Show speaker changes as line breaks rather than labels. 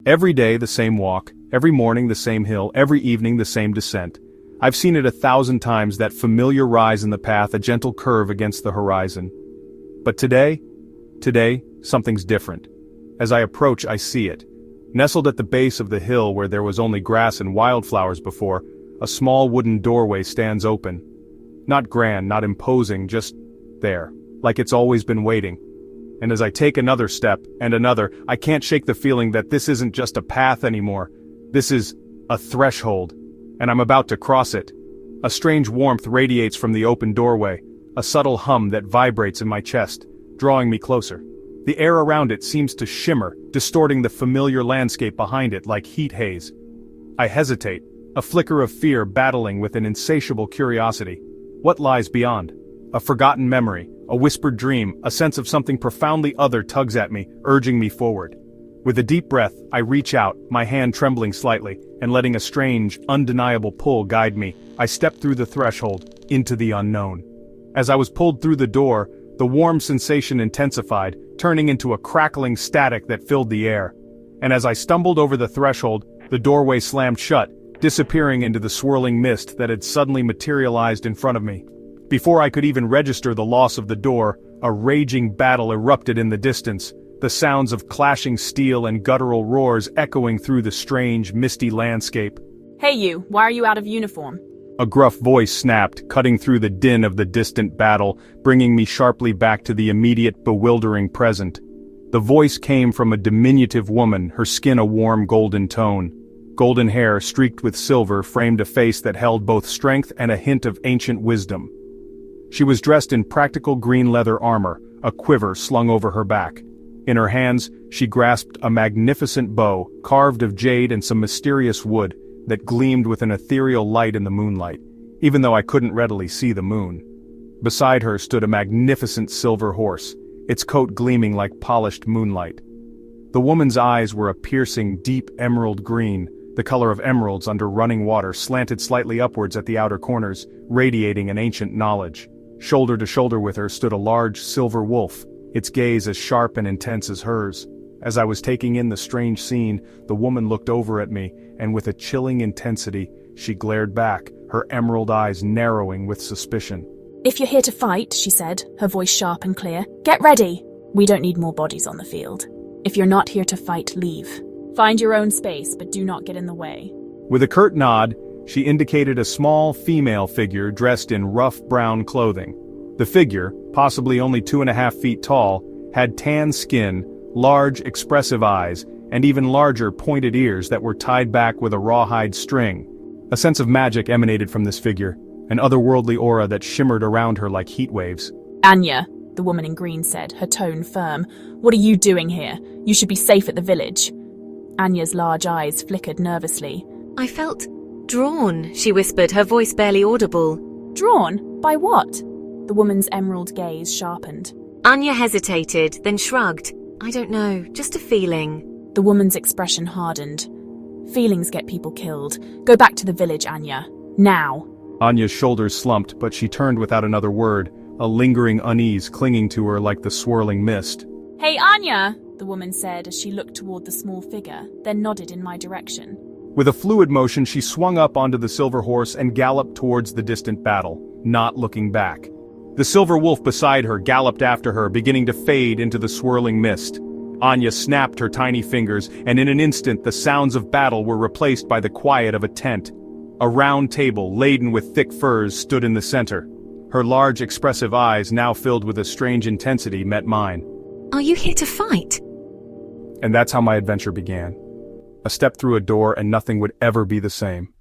Every day the same walk, every morning the same hill, every evening the same descent. I've seen it 1,000 times, that familiar rise in the path, a gentle curve against the horizon. But today, something's different. As I approach, I see it. Nestled at the base of the hill where there was only grass and wildflowers before, a small wooden doorway stands open. Not grand, not imposing, just there, like it's always been waiting. And as I take another step, and another, I can't shake the feeling that this isn't just a path anymore. This is a threshold, and I'm about to cross it. A strange warmth radiates from the open doorway, a subtle hum that vibrates in my chest, drawing me closer. The air around it seems to shimmer, distorting the familiar landscape behind it like heat haze. I hesitate, a flicker of fear battling with an insatiable curiosity. What lies beyond? A forgotten memory, a whispered dream, a sense of something profoundly other tugs at me, urging me forward. With a deep breath, I reach out, my hand trembling slightly, and letting a strange, undeniable pull guide me, I step through the threshold, into the unknown. As I was pulled through the door, the warm sensation intensified, turning into a crackling static that filled the air. And as I stumbled over the threshold, the doorway slammed shut, disappearing into the swirling mist that had suddenly materialized in front of me. Before I could even register the loss of the door, a raging battle erupted in the distance, the sounds of clashing steel and guttural roars echoing through the strange, misty landscape.
Hey you, why are you out of uniform?
A gruff voice snapped, cutting through the din of the distant battle, bringing me sharply back to the immediate, bewildering present. The voice came from a diminutive woman, her skin a warm golden tone. Golden hair, streaked with silver, framed a face that held both strength and a hint of ancient wisdom. She was dressed in practical green leather armor, a quiver slung over her back. In her hands, she grasped a magnificent bow, carved of jade and some mysterious wood, that gleamed with an ethereal light in the moonlight, even though I couldn't readily see the moon. Beside her stood a magnificent silver horse, its coat gleaming like polished moonlight. The woman's eyes were a piercing, deep emerald green, the color of emeralds under running water, slanted slightly upwards at the outer corners, radiating an ancient knowledge. Shoulder to shoulder with her stood a large silver wolf, its gaze as sharp and intense as hers. As I was taking in the strange scene, the woman looked over at me, and with a chilling intensity, she glared back, her emerald eyes narrowing with suspicion.
If you're here to fight, she said, her voice sharp and clear, get ready! We don't need more bodies on the field. If you're not here to fight, leave. Find your own space, but do not get in the way.
With a curt nod, she indicated a small female figure dressed in rough brown clothing. The figure, possibly only 2.5 feet tall, had tan skin, large expressive eyes, and even larger pointed ears that were tied back with a rawhide string. A sense of magic emanated from this figure, an otherworldly aura that shimmered around her like heat waves.
Anya, the woman in green said, her tone firm. What are you doing here? You should be safe at the village. Anya's large eyes flickered nervously.
I felt drawn, she whispered, her voice barely audible.
Drawn? By what? The woman's emerald gaze sharpened.
Anya hesitated, then shrugged. I don't know, just a feeling.
The woman's expression hardened. Feelings get people killed. Go back to the village, Anya. Now.
Anya's shoulders slumped, but she turned without another word, a lingering unease clinging to her like the swirling mist.
Hey, Anya, the woman said as she looked toward the small figure, then nodded in my direction.
With a fluid motion, she swung up onto the silver horse and galloped towards the distant battle, not looking back. The silver wolf beside her galloped after her, beginning to fade into the swirling mist. Anya snapped her tiny fingers, and in an instant the sounds of battle were replaced by the quiet of a tent. A round table, laden with thick furs, stood in the center. Her large, expressive eyes, now filled with a strange intensity, met mine.
Are you here to fight?
And that's how my adventure began. A step through a door and nothing would ever be the same.